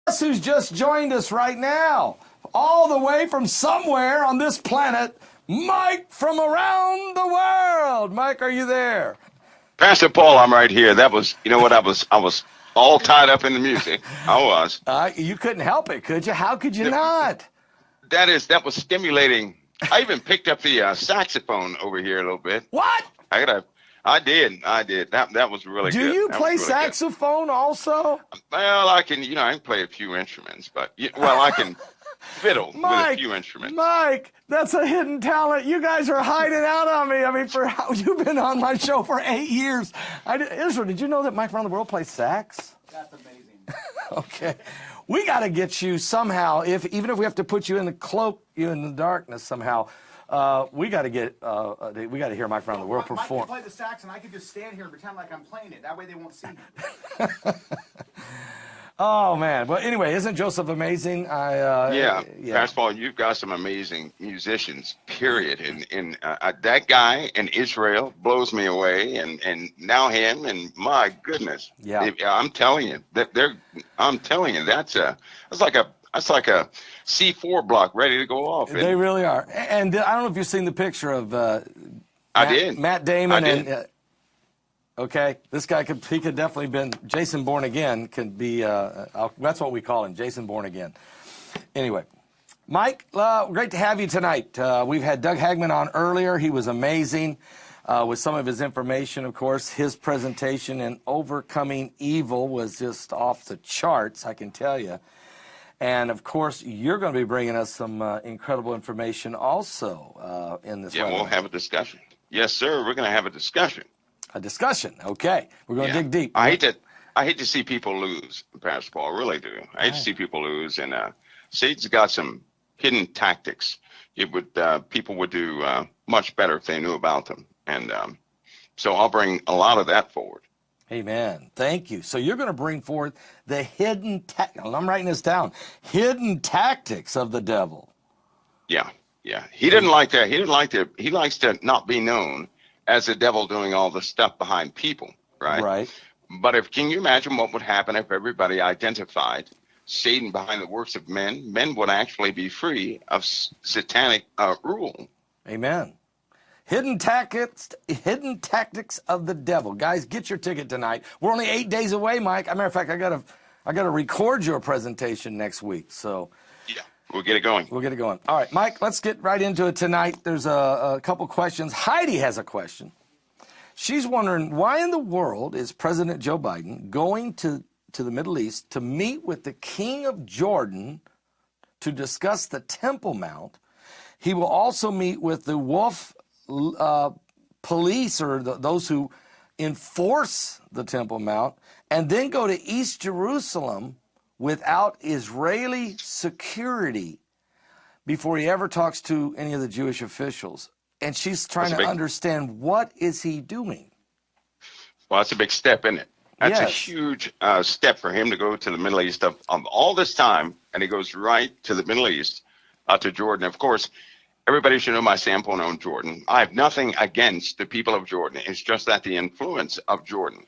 Guess who's just joined us right now? All the way from somewhere on this planet, Mike from around the world. Mike, are you there? Pastor Paul, I'm right here. That was, you know what, I was all tied up in the music. I was. You couldn't help it, could you? How could you not? That was stimulating. I even picked up the saxophone over here a little bit. What? I did. That was really good. Do you play really saxophone also? Well, I can play a few instruments, but I can fiddle with a few instruments. Mike, that's a hidden talent. You guys are hiding out on me. I mean, you've been on my show for 8 years. Israel, did you know that Mike Around the World plays sax? That's amazing. Okay. We got to get you somehow, even if we have to put you in the cloak, you in the darkness somehow, we got to hear Mike Around the World perform. Mike can play the sax, and I can just stand here and pretend like I'm playing it. That way they won't see me. Oh, man. Well, anyway, isn't Joseph amazing? Yeah. Pastor Paul, you've got some amazing musicians, period. And that guy in Israel blows me away, and now him, and my goodness. Yeah. I'm telling you, that's like a C4 block ready to go off. They really are. And I don't know if you've seen the picture of Matt Damon. And okay, this guy could definitely been Jason Born Again. Could be that's what we call him, Jason Born Again. Anyway, Mike, great to have you tonight. We've had Doug Hagman on earlier. He was amazing with some of his information. Of course, his presentation in Overcoming Evil was just off the charts, I can tell you. And, of course, you're going to be bringing us some incredible information also in this webinar. Yeah, we'll have a discussion. Yes, sir. We're going to have a discussion. A discussion. Okay. We're going to dig deep. I hate to see people lose, Pastor Paul. I really do. I hate to see people lose. And Satan's got some hidden tactics. People would do much better if they knew about them. And so I'll bring a lot of that forward. Amen. Thank you. So you're going to bring forth the hidden I'm writing this down. Hidden tactics of the devil. Yeah. He didn't like that. He likes to not be known as the devil doing all the stuff behind people, right? Right. But can you imagine what would happen if everybody identified Satan behind the works of men? Men would actually be free of satanic rule. Amen. Hidden tactics of the devil. Guys, get your ticket tonight. We're only 8 days away, Mike. As a matter of fact, I gotta record your presentation next week. So yeah, we'll get it going. All right, Mike, let's get right into it tonight. There's a couple questions. Heidi has a question. She's wondering, why in the world is President Joe Biden going to the Middle East to meet with the King of Jordan to discuss the Temple Mount? He will also meet with the Wolf police, or those who enforce the Temple Mount, and then go to East Jerusalem without Israeli security before he ever talks to any of the Jewish officials. And she's trying to understand, what is he doing? Well, that's a big step, isn't it? That's Yes. a huge step for him to go to the Middle East of all this time, and he goes right to the Middle East, to Jordan. Of course, everybody should know my standpoint on Jordan. I have nothing against the people of Jordan. It's just that the influence of Jordan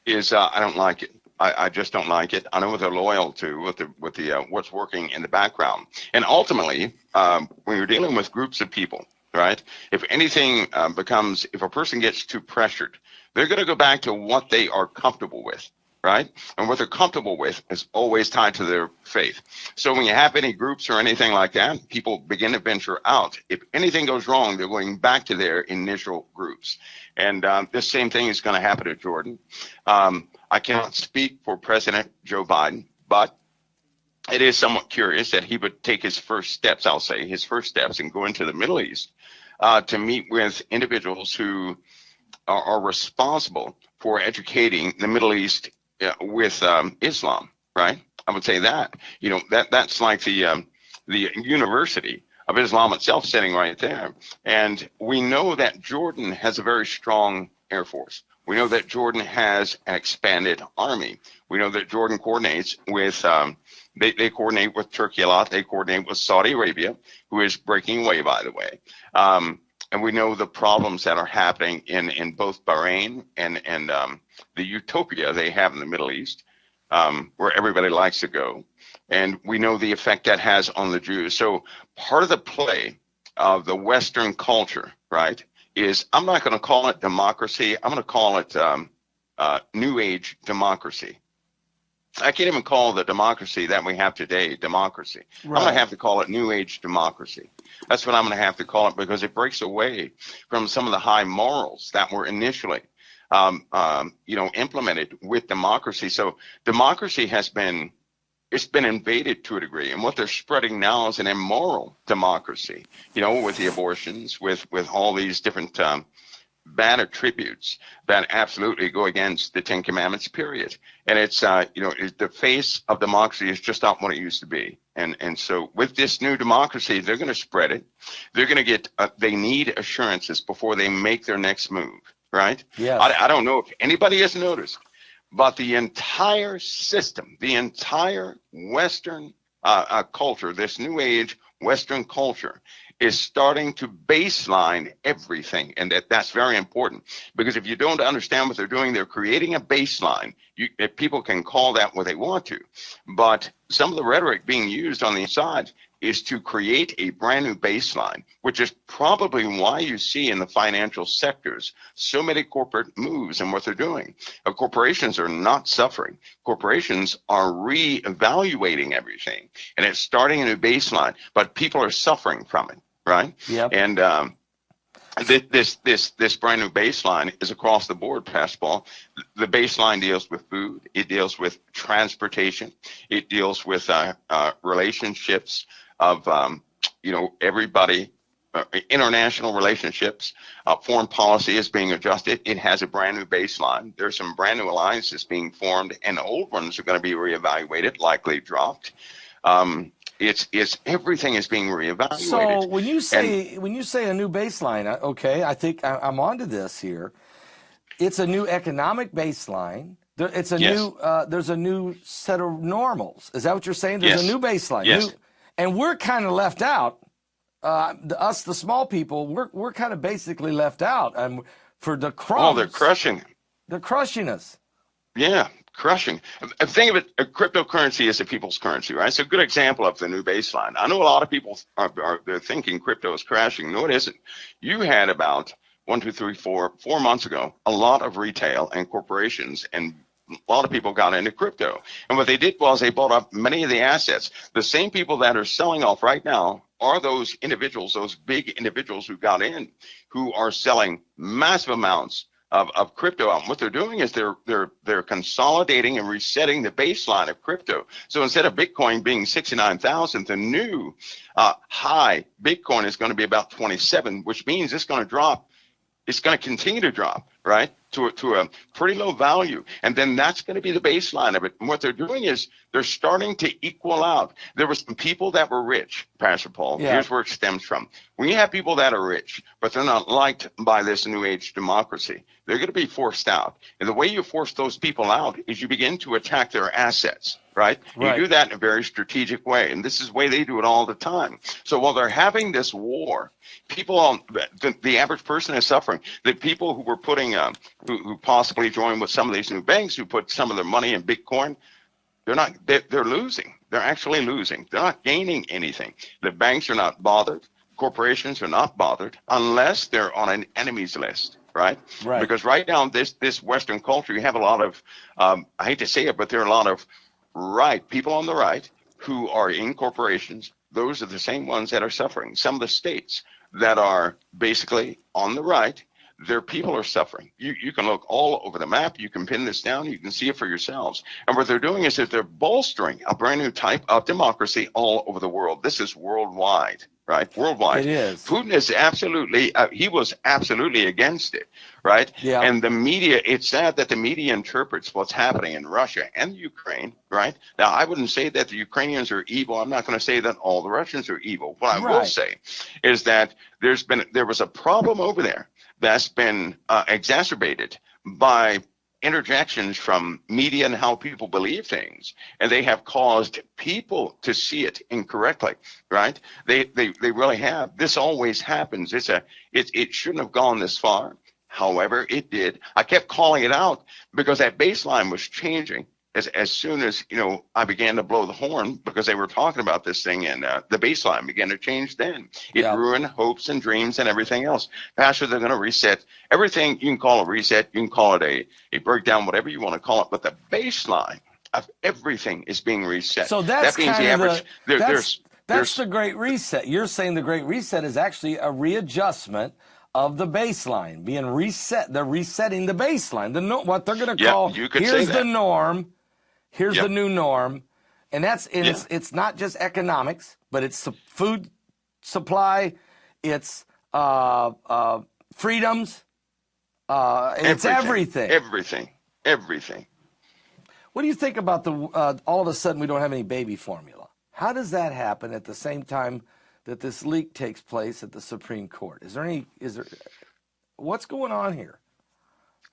is, I don't like it. I just don't like it. I know what they're loyal to, with the what's working in the background. And ultimately, when you're dealing with groups of people, right? If anything if a person gets too pressured, they're going to go back to what they are comfortable with, right? And what they're comfortable with is always tied to their faith. So when you have any groups or anything like that, people begin to venture out. If anything goes wrong, they're going back to their initial groups. And this same thing is going to happen to Jordan. I cannot speak for President Joe Biden, but it is somewhat curious that he would take his first steps, and go into the Middle East to meet with individuals who are responsible for educating the Middle East with Islam, right? I would say that. That's like the University of Islam itself sitting right there. And we know that Jordan has a very strong Air Force. We know that Jordan has an expanded army. We know that Jordan coordinates with, they coordinate with Turkey a lot. They coordinate with Saudi Arabia, who is breaking away, by the way. And we know the problems that are happening in both Bahrain and the utopia they have in the Middle East, where everybody likes to go. And we know the effect that has on the Jews. So part of the play of the Western culture, right, is I'm not going to call it democracy. I'm going to call it New Age democracy. I can't even call the democracy that we have today democracy. Right. I'm going to have to call it New Age democracy. That's what I'm going to have to call it, because it breaks away from some of the high morals that were initially, implemented with democracy. So democracy has been, it's been invaded to a degree, and what they're spreading now is an immoral democracy. With the abortions, with all these different bad attributes that absolutely go against the Ten Commandments, period. And it's, the face of democracy is just not what it used to be. And so with this new democracy, they're going to spread it. They're going to get, they need assurances before they make their next move, right? Yeah. I don't know if anybody has noticed, but the entire system, the entire Western culture, this new age Western culture, is starting to baseline everything. And that's very important, because if you don't understand what they're doing, they're creating a baseline. People can call that what they want to, but some of the rhetoric being used on the side is to create a brand new baseline, which is probably why you see in the financial sectors so many corporate moves and what they're doing. Corporations are not suffering. Corporations are reevaluating everything, and it's starting a new baseline, but people are suffering from it, right? Yep. And this brand new baseline is across the board, Pastor Paul. The baseline deals with food. It deals with transportation. It deals with relationships of, everybody, international relationships. Foreign policy is being adjusted. It has a brand new baseline. There's some brand new alliances being formed, and old ones are going to be reevaluated, likely dropped. It's everything is being reevaluated. So when you say a new baseline, okay, I think I'm onto this here. It's a new economic baseline. It's a new. There's a new set of normals. Is that what you're saying? There's a new baseline. Yes. And we're kind of left out. Us, the small people, we're kind of basically left out. And for the crumbs. Oh, they're crushing. They're crushing us. Yeah. Crushing. Think of it, cryptocurrency is a people's currency, right? It's a good example of the new baseline. I know a lot of people they're thinking crypto is crashing. No, it isn't. You had about 4 months ago, a lot of retail and corporations and a lot of people got into crypto. And what they did was they bought up many of the assets. The same people that are selling off right now are those individuals, those big individuals who got in, who are selling massive amounts of crypto out. And what they're doing is they're consolidating and resetting the baseline of crypto. So instead of Bitcoin being 69,000, the new high Bitcoin is going to be about 27, which means it's going to drop. It's going to continue to drop, right, to a pretty low value. And then that's going to be the baseline of it. And what they're doing is they're starting to equal out. There were some people that were rich, Pastor Paul. Yeah. Here's where it stems from. When you have people that are rich, but they're not liked by this new age democracy, they're going to be forced out. And the way you force those people out is you begin to attack their assets, right? You do that in a very strategic way. And this is the way they do it all the time. So while they're having this war, people, the average person is suffering. The people who were putting, who possibly joined with some of these new banks, who put some of their money in Bitcoin, they're losing. They're actually losing. They're not gaining anything. The banks are not bothered. Corporations are not bothered unless they're on an enemies list. Right? Because right now, this Western culture, you have a lot of, I hate to say it, but there are a lot of people on the right who are in corporations. Those are the same ones that are suffering. Some of the states that are basically on the right, their people are suffering. You can look all over the map. You can pin this down. You can see it for yourselves. And what they're doing is that they're bolstering a brand new type of democracy all over the world. This is worldwide. Right, worldwide. It is. Putin is absolutely, he was absolutely against it, right? Yeah. And the media, it's sad that the media interprets what's happening in Russia and Ukraine, right? Now, I wouldn't say that the Ukrainians are evil. I'm not going to say that all the Russians are evil. What I will say is that there was a problem over there that's been exacerbated by interjections from media and how people believe things, and they have caused people to see it incorrectly, right? They really have. This always happens. It shouldn't have gone this far. However, it did. I kept calling it out because that baseline was changing. as soon as, I began to blow the horn because they were talking about this thing, and the baseline began to change then. It ruined hopes and dreams and everything else. Pastor, they're going to reset everything. You can call it a reset. You can call it a breakdown, whatever you want to call it. But the baseline of everything is being reset. So that means the average. That's the Great Reset. You're saying the Great Reset is actually a readjustment of the baseline being reset. They're resetting the baseline. What they're going to call, here's the norm, here's the new norm. And it's not just economics, but it's food supply, it's freedoms, it's everything. Everything. What do you think about all of a sudden we don't have any baby formula? How does that happen at the same time that this leak takes place at the Supreme Court? What's going on here?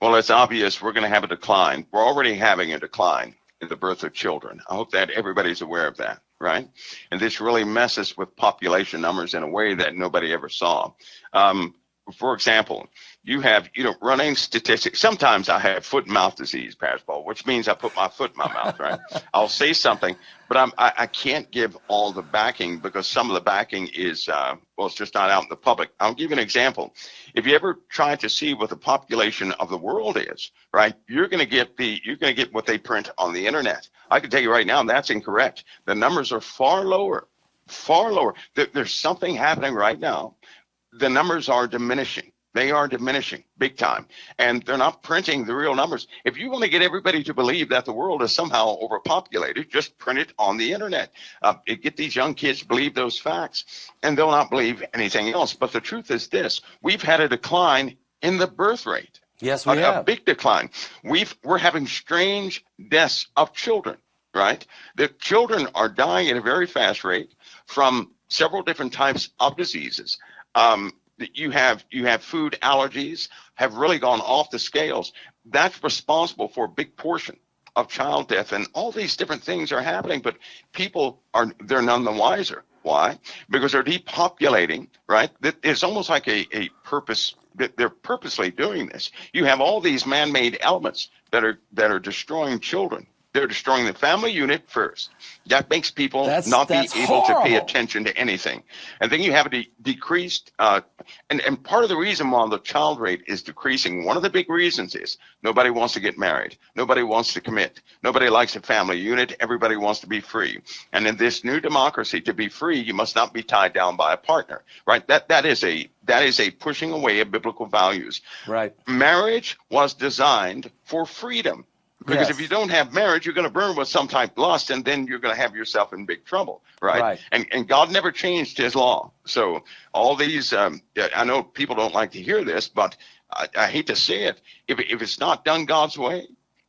Well, it's obvious we're going to have a decline. We're already having a decline in the birth of children. I hope that everybody's aware of that, right? And this really messes with population numbers in a way that nobody ever saw. For example, you have, running statistics. Sometimes I have foot and mouth disease, Pastor Paul, which means I put my foot in my mouth, right? I'll say something, but I can't give all the backing because some of the backing is, it's just not out in the public. I'll give you an example. If you ever try to see what the population of the world is, right, you're going to get what they print on the internet. I can tell you right now, that's incorrect. The numbers are far lower. There's something happening right now. The numbers are diminishing. They are diminishing big time, and they're not printing the real numbers. If you want to get everybody to believe that the world is somehow overpopulated, just print it on the internet. Get these young kids to believe those facts, and they'll not believe anything else. But the truth is this: we've had a decline in the birth rate. Yes, we have. A big decline. We're having strange deaths of children, right? The children are dying at a very fast rate from several different types of diseases. You have food allergies have really gone off the scales. That's responsible for a big portion of child death, and all these different things are happening, but they're none the wiser. Why? Because they're depopulating, right? It's almost like a purpose. They're purposely doing this. You have all these man-made elements that are destroying children. They're destroying the family unit first. That makes people not be able to pay attention to anything. And then you have a decreased, and part of the reason why the child rate is decreasing, one of the big reasons is nobody wants to get married. Nobody wants to commit. Nobody likes a family unit. Everybody wants to be free. And in this new democracy, to be free, you must not be tied down by a partner, right? That is a pushing away of biblical values. Right. Marriage was designed for freedom. Because if you don't have marriage, you're going to burn with some type of lust, and then you're going to have yourself in big trouble, right? And God never changed his law. So all these, I know people don't like to hear this, but I hate to say it. If it's not done God's way,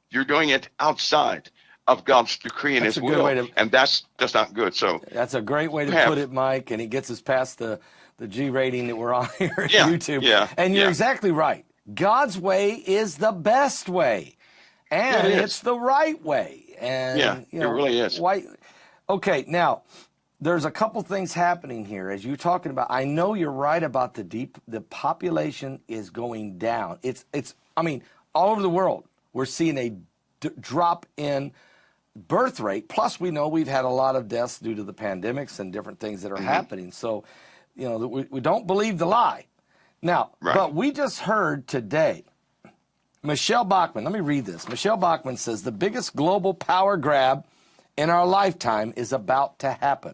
you're doing it outside of God's decree and his will, and that's just not good. So that's a great way to put it, Mike, and it gets us past the G rating that we're on here at YouTube. Yeah, and you're exactly right. God's way is the best way. And it's the right way. And it really is. Okay, now there's a couple things happening here as you're talking about. I know you're right about the population is going down. It's all over the world we're seeing a drop in birth rate. Plus, we know we've had a lot of deaths due to the pandemics and different things that are happening. So, we don't believe the lie. Now, but we just heard today. Michelle Bachmann, let me read this. Michelle Bachmann says, the biggest global power grab in our lifetime is about to happen.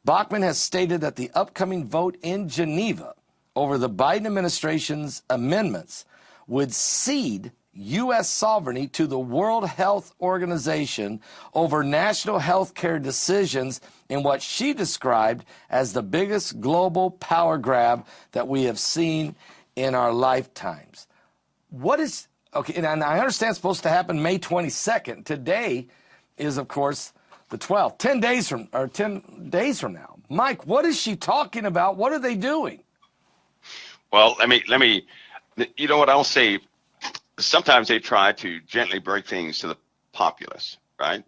Bachmann has stated that the upcoming vote in Geneva over the Biden administration's amendments would cede U.S. sovereignty to the World Health Organization over national health care decisions in what she described as the biggest global power grab that we have seen in our lifetimes. And I understand it's supposed to happen May 22nd. Today is, of course, the 12th. 10 days from now. Mike, what is she talking about? What are they doing? Well, let me. You know what I'll say? Sometimes they try to gently break things to the populace, right?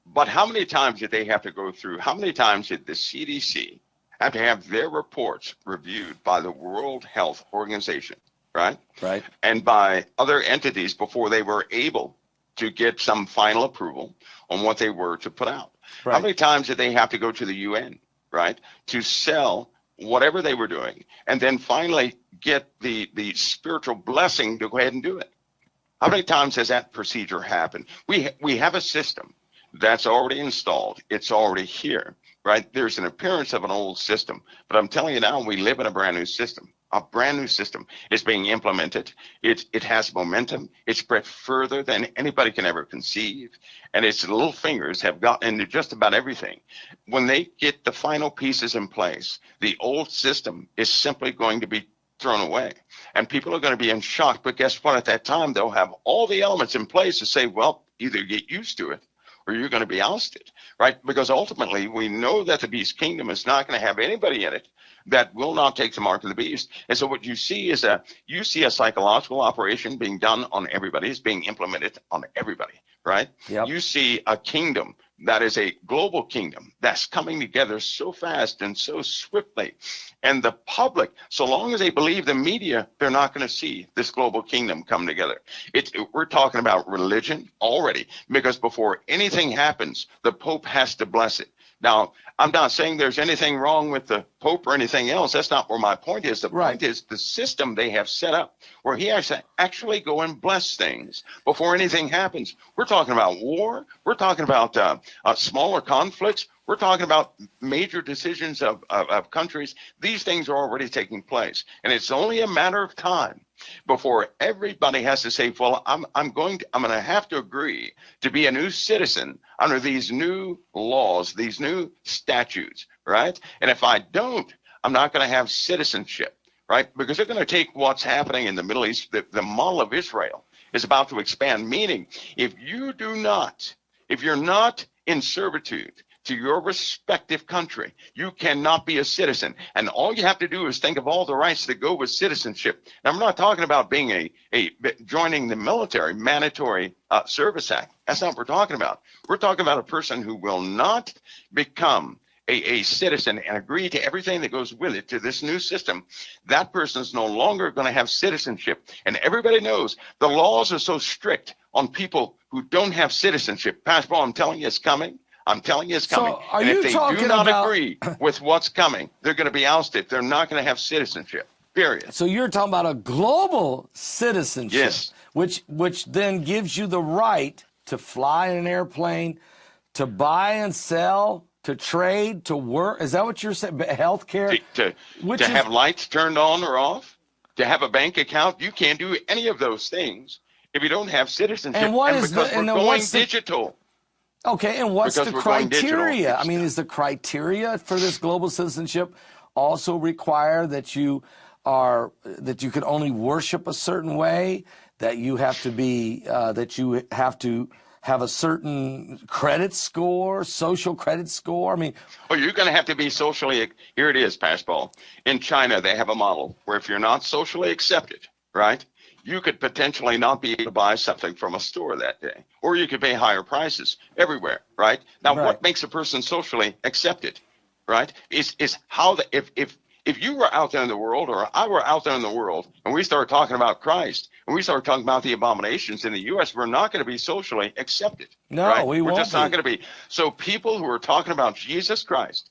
But how many times did they have to go through? How many times did the CDC have to have their reports reviewed by the World Health Organization? Right. Right. And by other entities before they were able to get some final approval on what they were to put out. Right. How many times did they have to go to the UN, right, to sell whatever they were doing, and then finally get the spiritual blessing to go ahead and do it? How many times has that procedure happened? We have a system that's already installed. It's already here, right? There's an appearance of an old system, but I'm telling you now, we live in a brand new system. A brand new system is being implemented. It has momentum. It's spread further than anybody can ever conceive. And its little fingers have gotten into just about everything. When they get the final pieces in place, the old system is simply going to be thrown away. And people are going to be in shock. But guess what? At that time, they'll have all the elements in place to say, well, either get used to it or you're going to be ousted, right? Because ultimately, we know that the beast kingdom is not going to have anybody in it that will not take the mark of the beast. And so what you see is a psychological operation being done on everybody. It's being implemented on everybody, right? Yep. You see a kingdom that is a global kingdom that's coming together so fast and so swiftly. And the public, so long as they believe the media, they're not going to see this global kingdom come together. We're talking about religion already, because before anything happens, the Pope has to bless it. Now, I'm not saying there's anything wrong with the Pope or anything else. That's not where my point is. The point is the system they have set up where he has to actually go and bless things before anything happens. We're talking about war. We're talking about smaller conflicts. We're talking about major decisions of countries. These things are already taking place. And it's only a matter of time before everybody has to say, well, I'm going to have to agree to be a new citizen under these new laws, these new statutes, right? And if I don't, I'm not going to have citizenship, right? Because they're going to take what's happening in the Middle East. The model of Israel is about to expand, meaning if you're not in servitude to your respective country, you cannot be a citizen. And all you have to do is think of all the rights that go with citizenship. Now, I'm not talking about being joining the military, mandatory service act. That's not what we're talking about. We're talking about a person who will not become a citizen and agree to everything that goes with it, to this new system. That person is no longer going to have citizenship. And everybody knows the laws are so strict on people who don't have citizenship. Pastor Paul, I'm telling you, it's coming. I'm telling you it's coming. So are and you if they talking do not about... agree with what's coming, they're going to be ousted. They're not going to have citizenship, period. So you're talking about a global citizenship, yes, which then gives you the right to fly in an airplane, to buy and sell, to trade, to work. Is that what you're saying? Healthcare? To have lights turned on or off, to have a bank account. You can't do any of those things if you don't have citizenship. And what and is because the, and we're then going what's digital. Okay, and what's Because the we're going criteria? I mean, digital. is the criteria for this global citizenship also require that you can only worship a certain way, that you have to be that you have to have a certain credit score, social credit score? I mean, well, you're going to have to be socially. Here it is, Pastor Paul. In China, they have a model where if you're not socially accepted, right, you could potentially not be able to buy something from a store that day, or you could pay higher prices everywhere, right? Now, what makes a person socially accepted, right, is how if you were out there in the world, or I were out there in the world, and we started talking about Christ, and we started talking about the abominations in the U.S., we're not going to be socially accepted. No, right? we won't. We're just not going to be. So people who are talking about Jesus Christ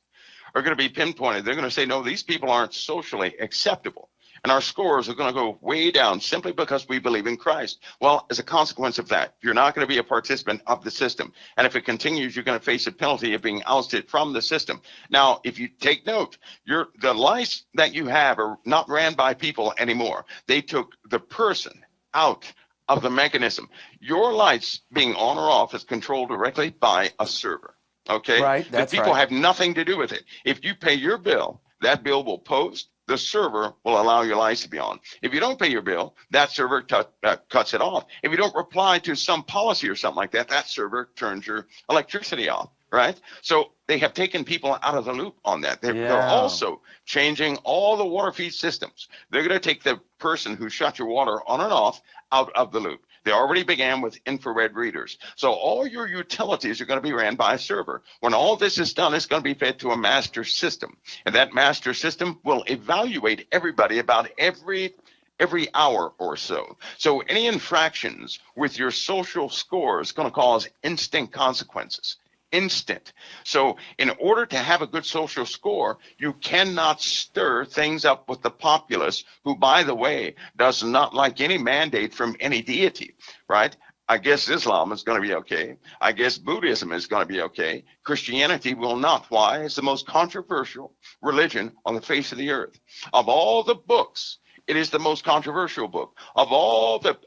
are going to be pinpointed. They're going to say, no, these people aren't socially acceptable. And our scores are going to go way down simply because we believe in Christ. Well, as a consequence of that, you're not going to be a participant of the system. And if it continues, you're going to face a penalty of being ousted from the system. Now, if you take note, the lights that you have are not ran by people anymore. They took the person out of the mechanism. Your lights being on or off is controlled directly by a server. Okay? Right, that's the people right. have nothing to do with it. If you pay your bill, that bill will post. The server will allow your lights to be on. If you don't pay your bill, that server cuts it off. If you don't reply to some policy or something like that, that server turns your electricity off, right? So they have taken people out of the loop on that. They're also changing all the water feed systems. They're going to take the person who shut your water on and off out of the loop. They already began with infrared readers. So all your utilities are going to be ran by a server. When all this is done, it's going to be fed to a master system. And that master system will evaluate everybody about every every hour or so. So any infractions with your social score is going to cause instant consequences. Instant. So in order to have a good social score, you cannot stir things up with the populace, who, by the way, does not like any mandate from any deity, right? I guess Islam is going to be okay. I guess Buddhism is going to be okay. Christianity will not. Why? It's the most controversial religion on the face of the earth. Of all the books, it is the most controversial book. Of all the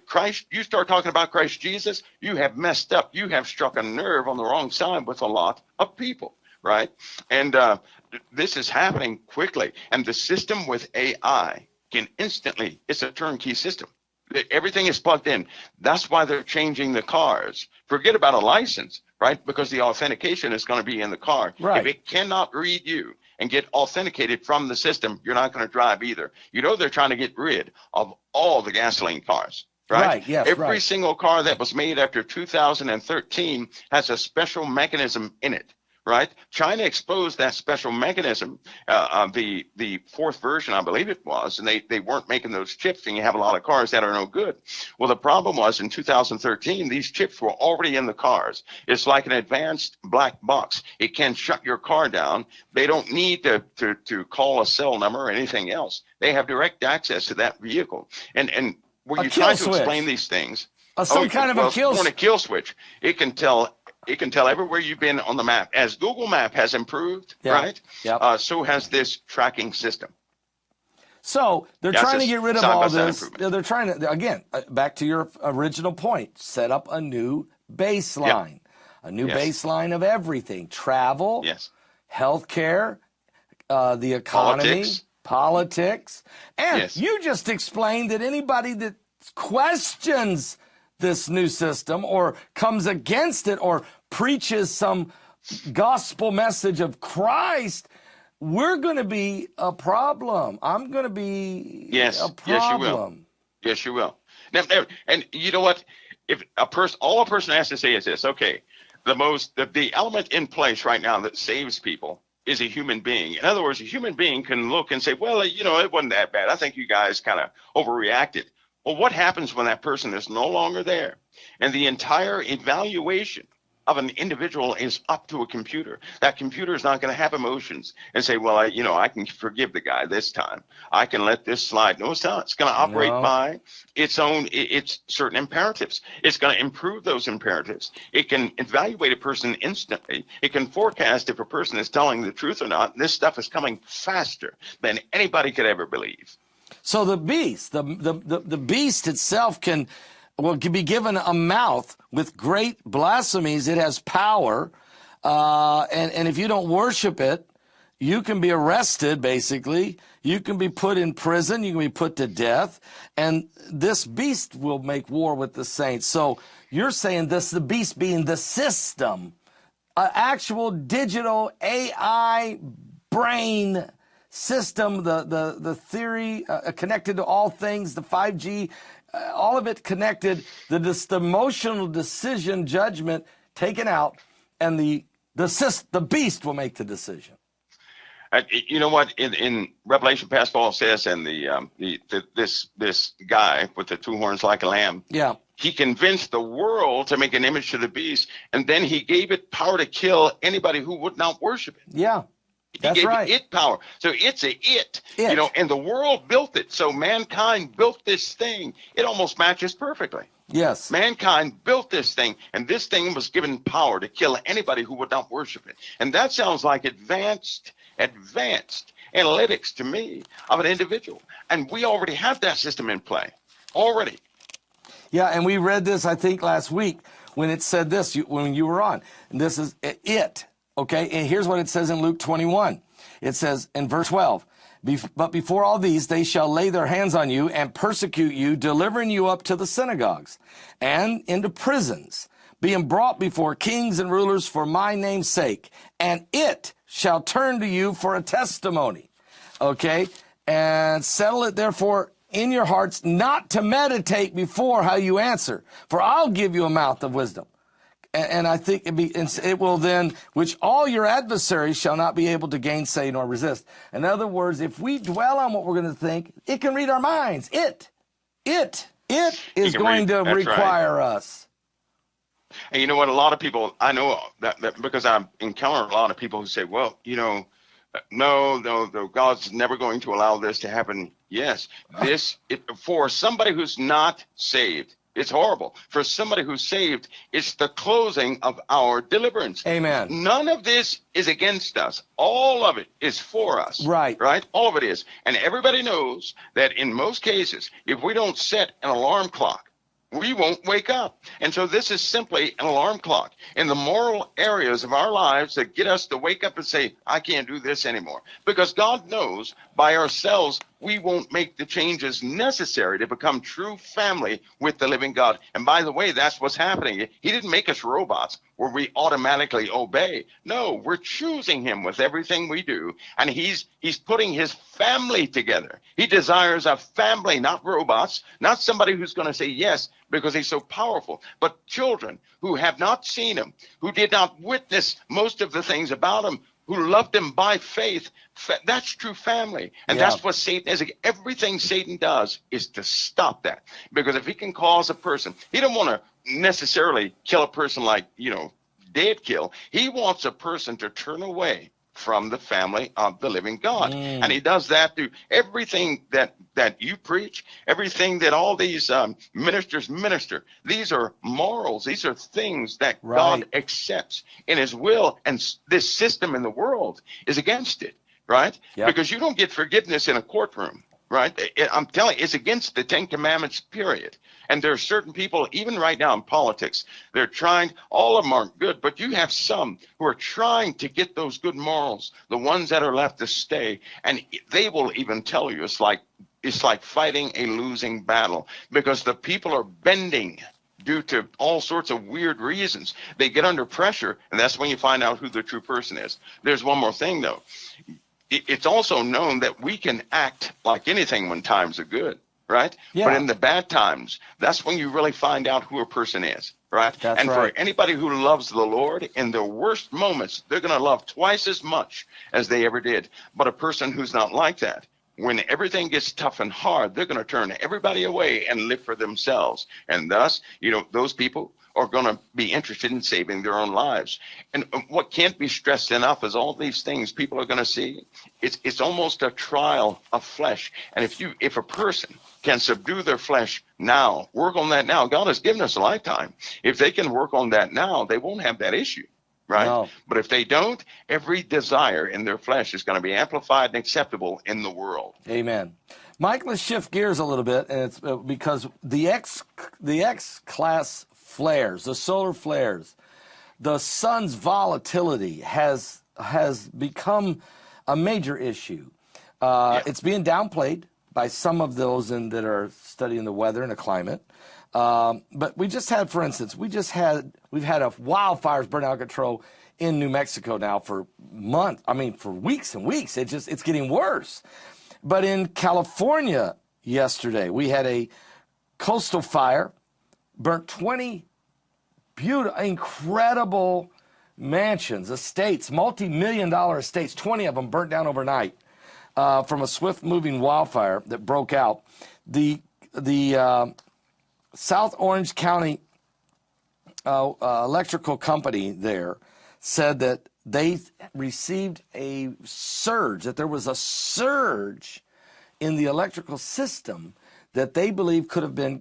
Christ, you start talking about Christ Jesus, you have messed up. You have struck a nerve on the wrong side with a lot of people, right? And this is happening quickly. And the system with AI can instantly, it's a turnkey system. Everything is plugged in. That's why they're changing the cars. Forget about a license, right? Because the authentication is going to be in the car. Right. If it cannot read you and get authenticated from the system, you're not going to drive either. You know, they're trying to get rid of all the gasoline cars, right? Right, yes, Every single car that was made after 2013 has a special mechanism in it. Right? China exposed that special mechanism, the fourth version, I believe it was, and they weren't making those chips, and you have a lot of cars that are no good. Well, the problem was in 2013, these chips were already in the cars. It's like an advanced black box. It can shut your car down. They don't need to call a cell number or anything else. They have direct access to that vehicle. And when you try to explain these things, some kind of a kill switch, it can tell everywhere you've been on the map. As Google Map has improved, right? Yep. So has this tracking system. So they're trying to get rid of all this. They're trying to, again, back to your original point, set up a new baseline, a new baseline of everything: travel, healthcare, the economy, politics. And you just explained that anybody that questions this new system or comes against it or preaches some gospel message of Christ, we're going to be a problem. I'm going to be a problem. Yes, you will. Now, and you know what? If all a person has to say is this: okay, the element in place right now that saves people is a human being. In other words, a human being can look and say, well, you know, it wasn't that bad. I think you guys kind of overreacted. Well, what happens when that person is no longer there and the entire evaluation of an individual is up to a computer? That computer is not going to have emotions and say, well, I can forgive the guy this time. I can let this slide. No, it's not. It's going to operate by its certain imperatives. It's going to improve those imperatives. It can evaluate a person instantly. It can forecast if a person is telling the truth or not. This stuff is coming faster than anybody could ever believe. So the beast, the beast itself can be given a mouth with great blasphemies. It has power, and if you don't worship it, you can be arrested, basically. You can be put in prison. You can be put to death. And this beast will make war with the saints. So you're saying the beast being the system, actual digital AI brain system, the theory connected to all things, the 5G, all of it connected, the emotional decision judgment taken out, and the beast will make the decision. You know what? In Revelation, Pastor Paul says, and this guy with the two horns like a lamb, he convinced the world to make an image to the beast, and then he gave it power to kill anybody who would not worship it. Yeah. That's right. He gave it power. So it's it, you know, and the world built it. So mankind built this thing. It almost matches perfectly. Yes. Mankind built this thing, and this thing was given power to kill anybody who would not worship it. And that sounds like advanced analytics to me of an individual. And we already have that system in play already. Yeah, and we read this, I think, last week when it said this, when you were on. And this is it. Okay, and here's what it says in Luke 21. It says in verse 12, but before all these, they shall lay their hands on you and persecute you, delivering you up to the synagogues and into prisons, being brought before kings and rulers for my name's sake. And it shall turn to you for a testimony. Okay, and settle it therefore in your hearts not to meditate before how you answer, for I'll give you a mouth of wisdom. And I think it will then, which all your adversaries shall not be able to gainsay nor resist. In other words, if we dwell on what we're going to think, it can read our minds. It is going to require us. And you know what? A lot of people, I know that because I've encountered a lot of people who say, well, no, God's never going to allow this to happen. Yes, for somebody who's not saved, it's horrible. For somebody who's saved, it's the closing of our deliverance. Amen. None of this is against us. All of it is for us. Right. Right? All of it is. And everybody knows that in most cases, if we don't set an alarm clock, we won't wake up. And so this is simply an alarm clock in the moral areas of our lives that get us to wake up and say, I can't do this anymore. Because God knows by ourselves, we won't make the changes necessary to become true family with the living God. And by the way, that's what's happening. He didn't make us robots where we automatically obey. No, we're choosing him with everything we do. And he's putting his family together. He desires a family, not robots, not somebody who's going to say yes because he's so powerful, but children who have not seen him, who did not witness most of the things about him, who loved him by faith. That's true family. And that's what Satan is. Everything Satan does is to stop that. Because if he can cause a person, he don't want to necessarily kill a person like, dead kill. He wants a person to turn away from the family of the living God. And he does that through everything that you preach, everything that all these ministers minister. These are morals. These are things that God accepts in his will. And this system in the world is against it, right? Yep. Because you don't get forgiveness in a courtroom, right? I'm telling you, it's against the Ten Commandments, period. And there are certain people, even right now in politics, they're trying, all of them aren't good, but you have some who are trying to get those good morals, the ones that are left to stay. And they will even tell you it's like fighting a losing battle because the people are bending due to all sorts of weird reasons. They get under pressure, and that's when you find out who the true person is. There's one more thing, though. It's also known that we can act like anything when times are good. Right? Yeah. But in the bad times, that's when you really find out who a person is, right? That's and right. For anybody who loves the Lord, in their worst moments, they're going to love twice as much as they ever did. But a person who's not like that, when everything gets tough and hard, they're going to turn everybody away and live for themselves. And thus, those people are going to be interested in saving their own lives. And what can't be stressed enough is all these things people are going to see. It's almost a trial of flesh. And if a person can subdue their flesh now, work on that now. God has given us a lifetime. If they can work on that now, they won't have that issue, right? No. But if they don't, every desire in their flesh is going to be amplified and acceptable in the world. Amen. Mike, let's shift gears a little bit, and it's because the X-class flares, the solar flares, the sun's volatility has become a major issue. It's being downplayed by some of those that are studying the weather and the climate. But we just had, for instance, we've had a wildfires burn out of control in New Mexico now for months. I mean, for weeks and weeks. It's getting worse. But in California yesterday, we had a coastal fire, burnt 20 incredible mansions, estates, multi-million-dollar estates, 20 of them burnt down overnight from a swift-moving wildfire that broke out. The South Orange County electrical company there said that they received a surge, that there was a surge in the electrical system that they believe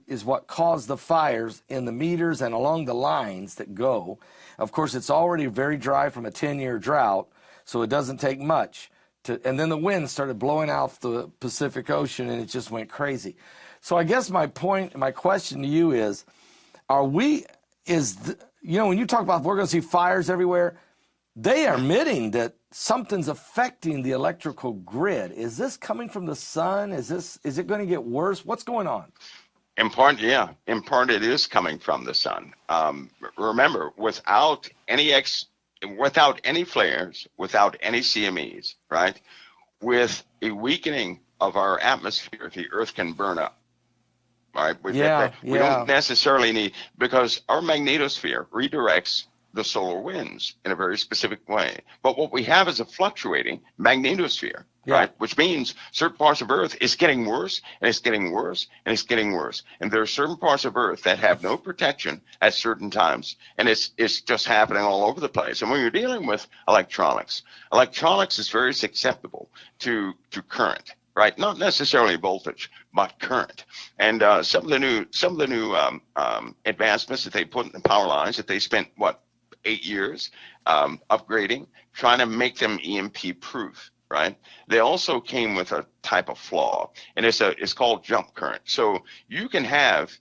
is what caused the fires in the meters and along the lines that go. Of course, it's already very dry from a 10-year drought, so it doesn't take much. And then the wind started blowing out the Pacific Ocean, and it just went crazy. So I guess my question to you is, when you talk about we're going to see fires everywhere, they are admitting that something's affecting the electrical grid. Is this coming from the sun? Is it going to get worse? What's going on? In part, yeah. In part, it is coming from the sun. Remember, without any flares, without any CMEs, right? With a weakening of our atmosphere, the Earth can burn up. right? We don't necessarily need, because our magnetosphere redirects the solar winds in a very specific way. But what we have is a fluctuating magnetosphere, right? Which means certain parts of Earth is getting worse, and it's getting worse, and it's getting worse. And there are certain parts of Earth that have no protection at certain times, and it's just happening all over the place. And when you're dealing with electronics is very susceptible to current, right? Not necessarily voltage, but current. And some of the new advancements that they put in the power lines that they spent 8 years upgrading, trying to make them EMP proof, right? They also came with a type of flaw, and it's called jump current. So you can have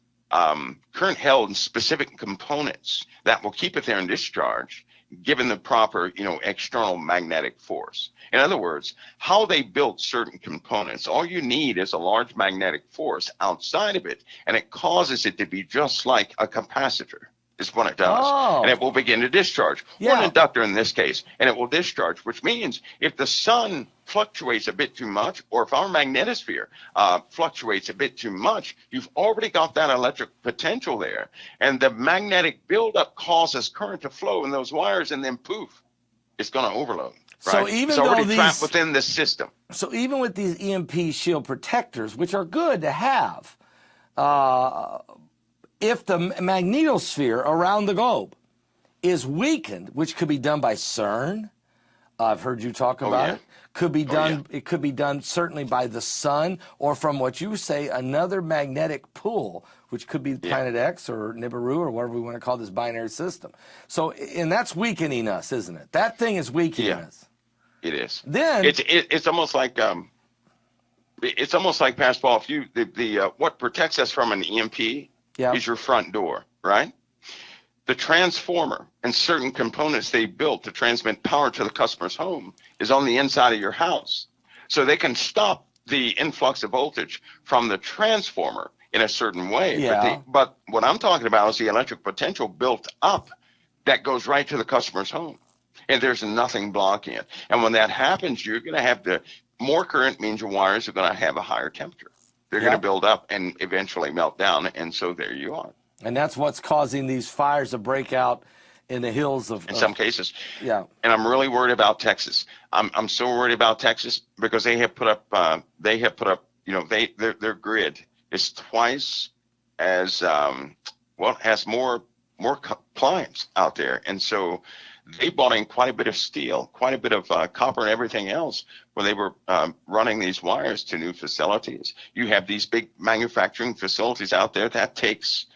current held in specific components that will keep it there in discharge, given the proper, external magnetic force. In other words, how they built certain components, all you need is a large magnetic force outside of it, and it causes it to be just like a capacitor. Is what it does, and it will begin to discharge. One inductor in this case, and it will discharge, which means if the sun fluctuates a bit too much, or if our magnetosphere fluctuates a bit too much, you've already got that electric potential there, and the magnetic buildup causes current to flow in those wires, and then poof, it's going to overload. Right? So even it's already trapped within the system. So even with these EMP shield protectors, which are good to have, if the magnetosphere around the globe is weakened, which could be done by CERN, I've heard you talk about it. Could be done. It could be done certainly by the sun, or from what you say, another magnetic pull, which could be Planet X or Nibiru or whatever we want to call this binary system. So, and that's weakening us, isn't it? That thing is weakening us. It is. Then it's almost like Pastor Paul. If you what protects us from an EMP. Is your front door, right? The transformer and certain components they built to transmit power to the customer's home is on the inside of your house. So they can stop the influx of voltage from the transformer in a certain way. But what I'm talking about is the electric potential built up that goes right to the customer's home. And there's nothing blocking it. And when that happens, you're going to have more current means your wires are going to have a higher temperature. They're going to build up and eventually melt down, and so there you are. And that's what's causing these fires to break out in the hills of. In some cases. Yeah. And I'm really worried about Texas. I'm so worried about Texas because they have put up. Their grid is twice as has more clients out there, and so they bought in quite a bit of steel, quite a bit of copper and everything else when they were running these wires to new facilities. You have these big manufacturing facilities out there that takes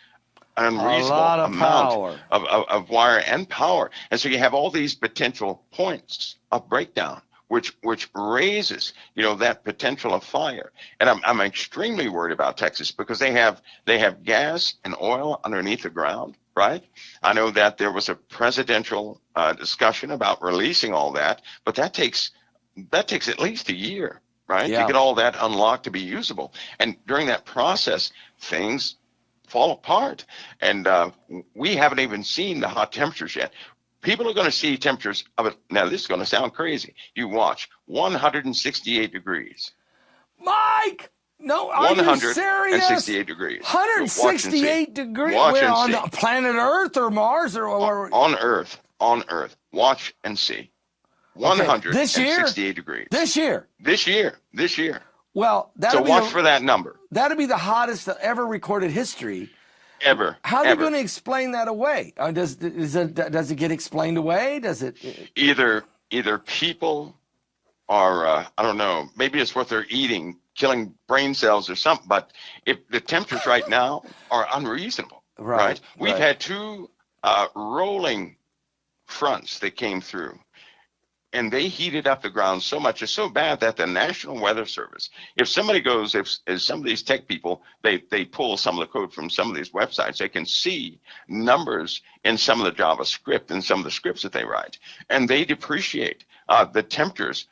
an unreasonable amount of wire and power. And so you have all these potential points of breakdown, which raises, that potential of fire. And I'm extremely worried about Texas because they have gas and oil underneath the ground. Right? I know that there was a presidential discussion about releasing all that, but that takes at least a year, right? To get all that unlocked to be usable. And during that process, things fall apart. And we haven't even seen the hot temperatures yet. People are going to see temperatures of it. Now, this is going to sound crazy. You watch 168 degrees. Mike! No, are you serious? 168 degrees. 168 degrees? Where, on the planet Earth or Mars or on Earth? On Earth. Watch and see. 168 degrees. This year. Well, so watch for that number. That'll be the hottest ever recorded history. Ever. How are you going to explain that away? Does it get explained away? Does it? Either people are I don't know. Maybe it's what they're eating, killing brain cells or something, but if the temperatures right now are unreasonable, right? We've had two rolling fronts that came through, and they heated up the ground so much. It's so bad that the National Weather Service, if somebody goes, if some of these tech people, they pull some of the code from some of these websites, they can see numbers in some of the JavaScript and some of the scripts that they write, and they depreciate the temperatures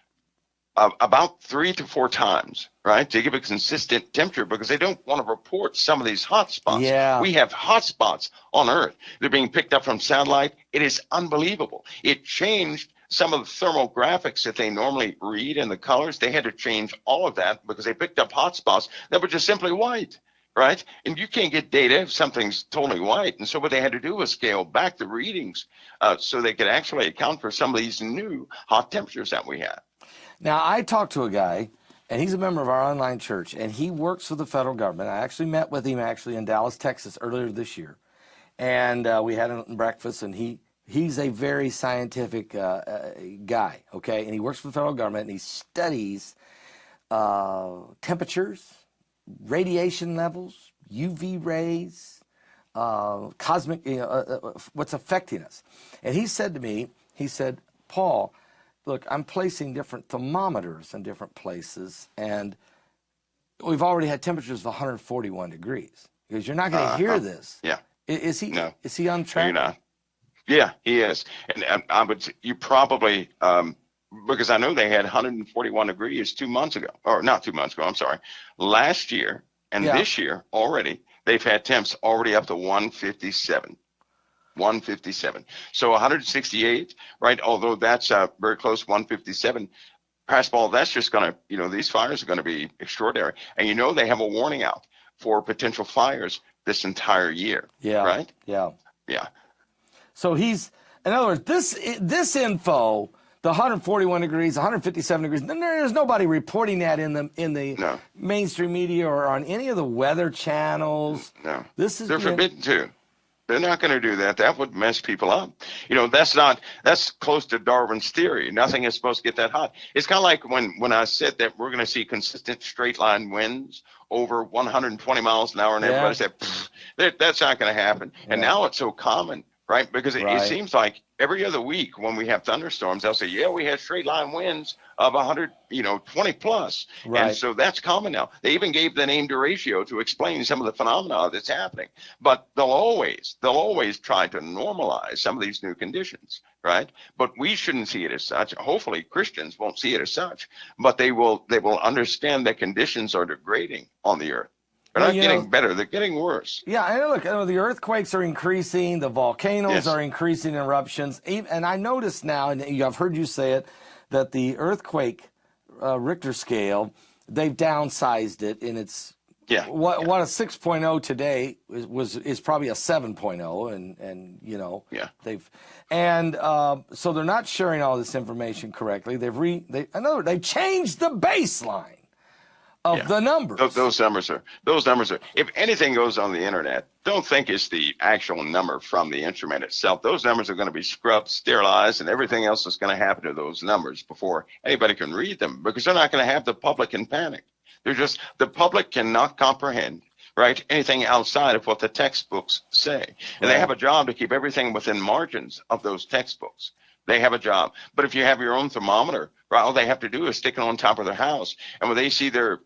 about 3 to 4 times, right, to give a consistent temperature because they don't want to report some of these hot spots. Yeah. We have hot spots on Earth. They're being picked up from satellite. It is unbelievable. It changed some of the thermal graphics that they normally read and the colors. They had to change all of that because they picked up hot spots that were just simply white. right? And you can't get data if something's totally white. And so what they had to do was scale back the readings so they could actually account for some of these new hot temperatures that we have. Now, I talked to a guy, and he's a member of our online church, and he works for the federal government. I actually met with him in Dallas, Texas earlier this year. And we had a breakfast, and he's a very scientific guy, okay? And he works for the federal government, and he studies temperatures, radiation levels, UV rays, cosmic, what's affecting us. And he said to me, he said, Paul, look, I'm placing different thermometers in different places, and we've already had temperatures of 141 degrees. Because you're not going to hear this. Yeah. Is he? No. Is he on track? You're not. Yeah, he is. And I would. You probably because I know they had 141 degrees 2 months ago, or not 2 months ago. I'm sorry, last year and this year already they've had temps already up to 157. 157. So 168, right? Although that's very close, 157. Paul, that's just going to, these fires are going to be extraordinary. And they have a warning out for potential fires this entire year. Yeah. Right? Yeah. Yeah. So in other words, this info, the 141 degrees, 157 degrees, there's nobody reporting that in the mainstream media or on any of the weather channels. No. They're forbidden to. They're not going to do that. That would mess people up. That's close to Darwin's theory. Nothing is supposed to get that hot. It's kind of like when I said that we're going to see consistent straight line winds over 120 miles an hour, and everybody said, that's not going to happen. Yeah. And now it's so common, right? Because it seems like every other week when we have thunderstorms, they'll say, we had straight line winds of 120 plus. Right. And so that's common now. They even gave the name derecho to explain some of the phenomena that's happening. But they'll always try to normalize some of these new conditions, right? But we shouldn't see it as such. Hopefully Christians won't see it as such, but they will understand that conditions are degrading on the earth. They're not getting better. They're getting worse. Yeah, and look, the earthquakes are increasing. The volcanoes are increasing eruptions. And I notice now, and I've heard you say it, that the earthquake Richter scale, they've downsized it, and it's what a 6.0 today is probably a 7.0, and so they're not sharing all this information correctly. They've changed the baseline of the numbers. Those numbers are, if anything goes on the internet, don't think it's the actual number from the instrument itself. Those numbers are going to be scrubbed, sterilized, and everything else is going to happen to those numbers before anybody can read them, because they're not going to have the public in panic. The public cannot comprehend, right, anything outside of what the textbooks say. And they have a job to keep everything within margins of those textbooks. They have a job. But if you have your own thermometer, right, all they have to do is stick it on top of their house. And when they see their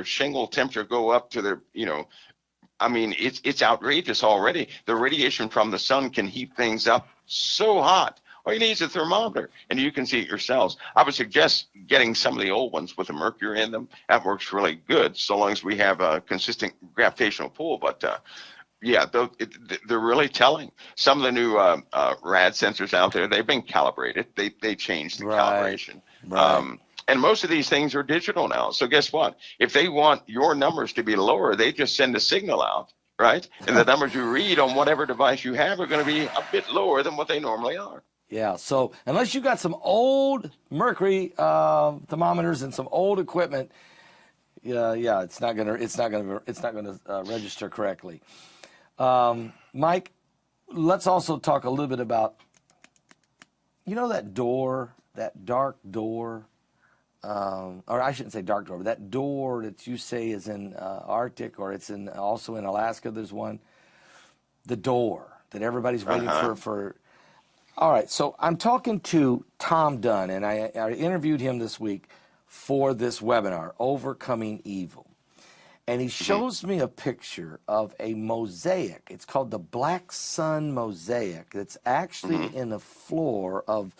shingle temperature go up to their, it's outrageous already. The radiation from the sun can heat things up so hot. All you need is a thermometer, and you can see it yourselves. I would suggest getting some of the old ones with the mercury in them. That works really good, so long as we have a consistent gravitational pull. But they're really telling. Some of the new rad sensors out there, they've been calibrated. They changed the calibration. Right. And most of these things are digital now. So guess what? If they want your numbers to be lower, they just send a signal out, right? And the numbers you read on whatever device you have are going to be a bit lower than what they normally are. Yeah. So unless you got some old mercury thermometers and some old equipment, it's not going to register correctly. Mike, let's also talk a little bit about, that dark door, or I shouldn't say dark door, but that door that you say is in Arctic, or it's also in Alaska. There's one, the door that everybody's waiting for. All right, so I'm talking to Tom Dunn, and I interviewed him this week for this webinar, Overcoming Evil. And he shows me a picture of a mosaic. It's called the Black Sun Mosaic. It's actually in the floor of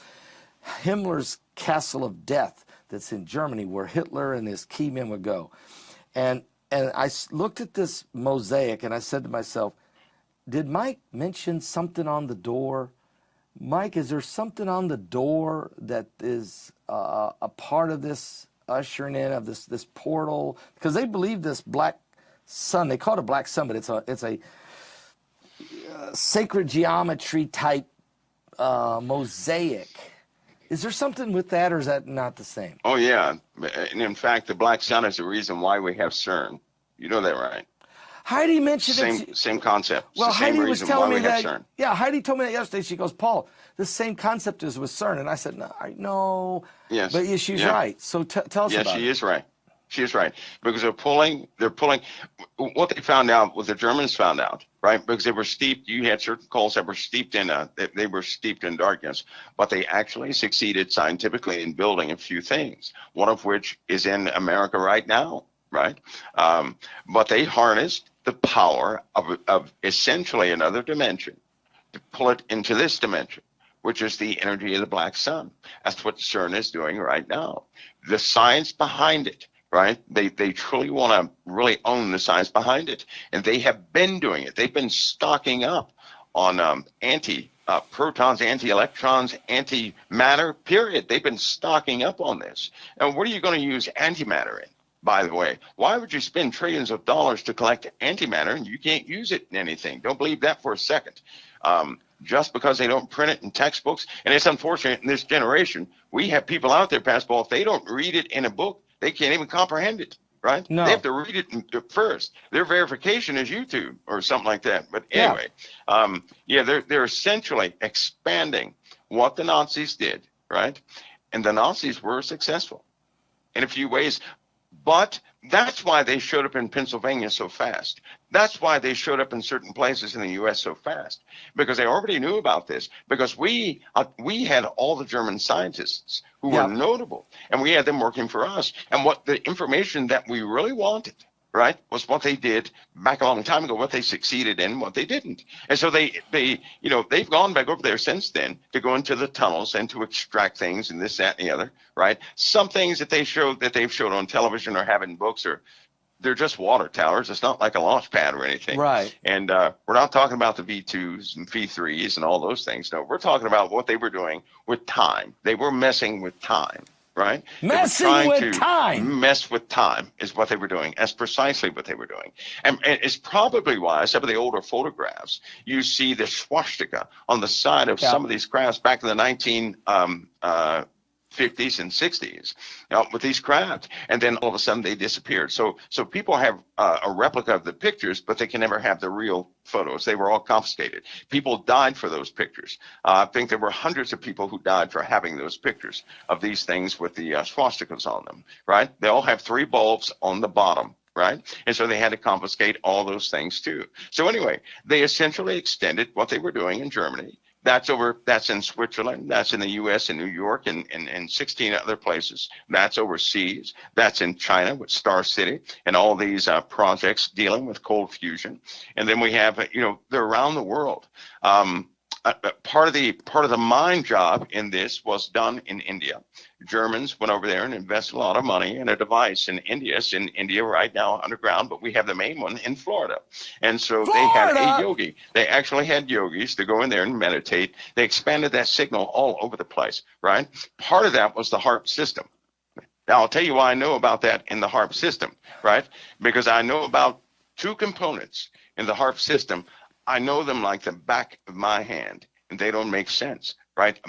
Himmler's Castle of Death that's in Germany, where Hitler and his key men would go. And I looked at this mosaic, and I said to myself, did Mike mention something on the door? Mike, is there something on the door that is a part of this ushering in of this portal? Because they believe this Black sun. They call it a black sun, but it's a sacred geometry type mosaic. Is there something with that, or is that not the same? Oh, yeah. And in fact, the black sun is the reason why we have CERN. You know that, right? Heidi mentioned it. Same concept. Well, Heidi was telling me that. CERN. Yeah, Heidi told me that yesterday. She goes, Paul, the same concept is with CERN. And I said, no. Yes. But yeah, she's right. So tell us about it. Yes, she is right. She is right. Because they're pulling, what they found out, what the Germans found out, right? Because they were steeped, you had certain coals that were steeped in, they were steeped in darkness, but they actually succeeded scientifically in building a few things, one of which is in America right now, right? But they harnessed the power of essentially another dimension to pull it into this dimension, which is the energy of the black sun. That's what CERN is doing right now. The science behind it, right? They truly want to really own the science behind it. And they have been doing it. They've been stocking up on anti-protons, anti-electrons, anti-matter, period. They've been stocking up on this. And what are you going to use antimatter in, by the way? Why would you spend trillions of dollars to collect antimatter and you can't use it in anything? Don't believe that for a second. Just because they don't print it in textbooks. And it's unfortunate in this generation, we have people out there, Pastor Paul, if they don't read it in a book, they can't even comprehend it, right? No. They have to read it first. Their verification is YouTube or something like that. But anyway, they're essentially expanding what the Nazis did, right? And the Nazis were successful in a few ways. But that's why they showed up in Pennsylvania so fast. That's why they showed up in certain places in the U.S. so fast, because they already knew about this. Because we had all the German scientists who were notable, and we had them working for us. And what the information that we really wanted, right, was what they did back a long time ago, what they succeeded in, what they didn't. And so they've gone back over there since then to go into the tunnels and to extract things and this, that, and the other, right? Some things that they've showed on television or have in books they're just water towers. It's not like a launch pad or anything. Right. And we're not talking about the V2s and V3s and all those things. No, we're talking about what they were doing with time. They were messing with time. Right? Messing with time. Mess with time is what they were doing. That's precisely what they were doing. And it's probably why some of the older photographs, you see the swastika on the side of some of these crafts back in the 1950s and 60s, with these crafts, and then all of a sudden they disappeared. So people have a replica of the pictures, but they can never have the real photos. They were all confiscated. People died for those pictures. I think there were hundreds of people who died for having those pictures of these things with the swastikas on them, right? They all have 3 bulbs on the bottom, right? And so they had to confiscate all those things too. So anyway, they essentially extended what they were doing in Germany. That's in Switzerland, that's in the U.S. and New York and 16 other places. That's overseas. That's in China with Star City and all these projects dealing with cold fusion. And then we have, they're around the world. Part of the mind job in this was done in India. Germans went over there and invested a lot of money in a device in India. It's in India right now underground, but we have the main one in Florida. And so they had a yogi. They actually had yogis to go in there and meditate. They expanded that signal all over the place, right? Part of that was the HARP system. Now, I'll tell you why I know about that in the HARP system, right? Because I know about 2 components in the HARP system. I know them like the back of my hand, and they don't make sense, right?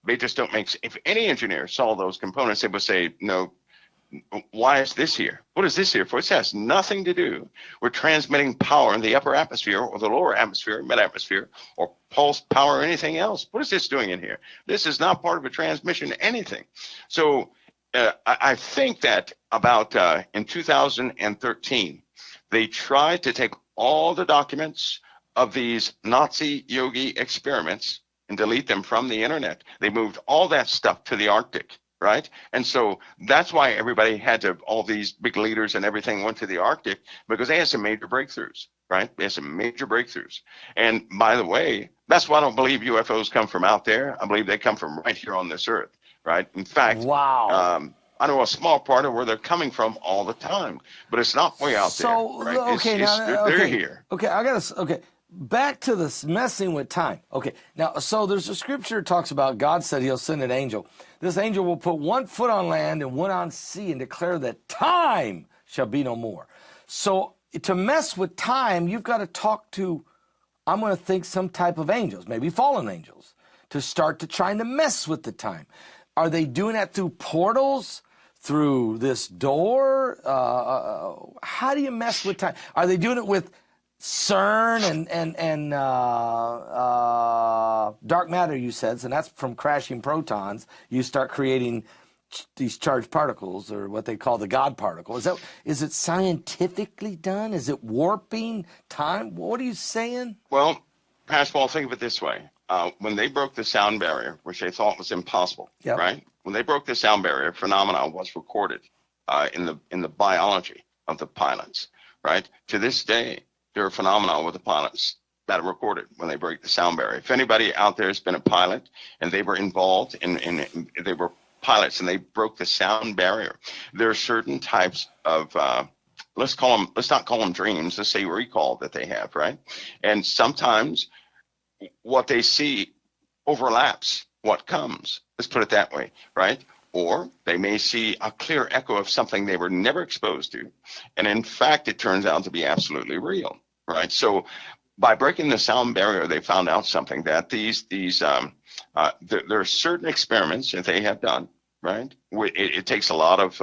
They just don't make sense. If any engineer saw those components, they would say, no, why is this here? What is this here for? It has nothing to do with transmitting power in the upper atmosphere or the lower atmosphere, mid-atmosphere, or pulse power or anything else. What is this doing in here? This is not part of a transmission, anything. So I think that about in 2013, they tried to take all the documents of these Nazi yogi experiments and delete them from the internet. They moved all that stuff to the Arctic, right? And so that's why everybody all these big leaders and everything went to the Arctic, because they had some major breakthroughs, right? They had some major breakthroughs. And by the way, that's why I don't believe UFOs come from out there. I believe they come from right here on this earth, right? In fact, I know a small part of where they're coming from all the time, but it's not way out there. Right? They're here. Okay, back to this messing with time. Okay, now, so there's a scripture that talks about God said he'll send an angel. This angel will put 1 foot on land and 1 on sea and declare that time shall be no more. So to mess with time, you've got to talk to, I'm going to think some type of angels, maybe fallen angels, to start to trying to mess with the time. Are they doing that through portals, through this door? How do you mess with time? Are they doing it with CERN and dark matter, you said, and that's from crashing protons. You start creating these charged particles, or what they call the God particle. Is it scientifically done? Is it warping time? What are you saying? Well, Pascal, think of it this way. When they broke the sound barrier, which they thought was impossible, right? When they broke the sound barrier, phenomenon was recorded in the biology of the pilots, right? To this day, there are phenomena with the pilots that are recorded when they break the sound barrier. If anybody out there has been a pilot and they were involved in they were pilots and they broke the sound barrier, there are certain types of let's not call them dreams, let's say recall that they have, right? And sometimes what they see overlaps what comes. Let's put it that way, right? Or they may see a clear echo of something they were never exposed to. And in fact, it turns out to be absolutely real, right? So by breaking the sound barrier, they found out something, that there are certain experiments that they have done, right? It takes a lot of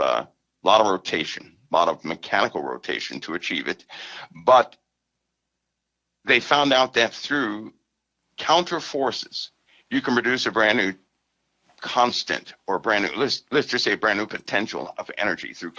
rotation, a lot of mechanical rotation to achieve it. But they found out that through counter forces, you can produce a brand new constant, or brand new, let's just say brand new potential of energy through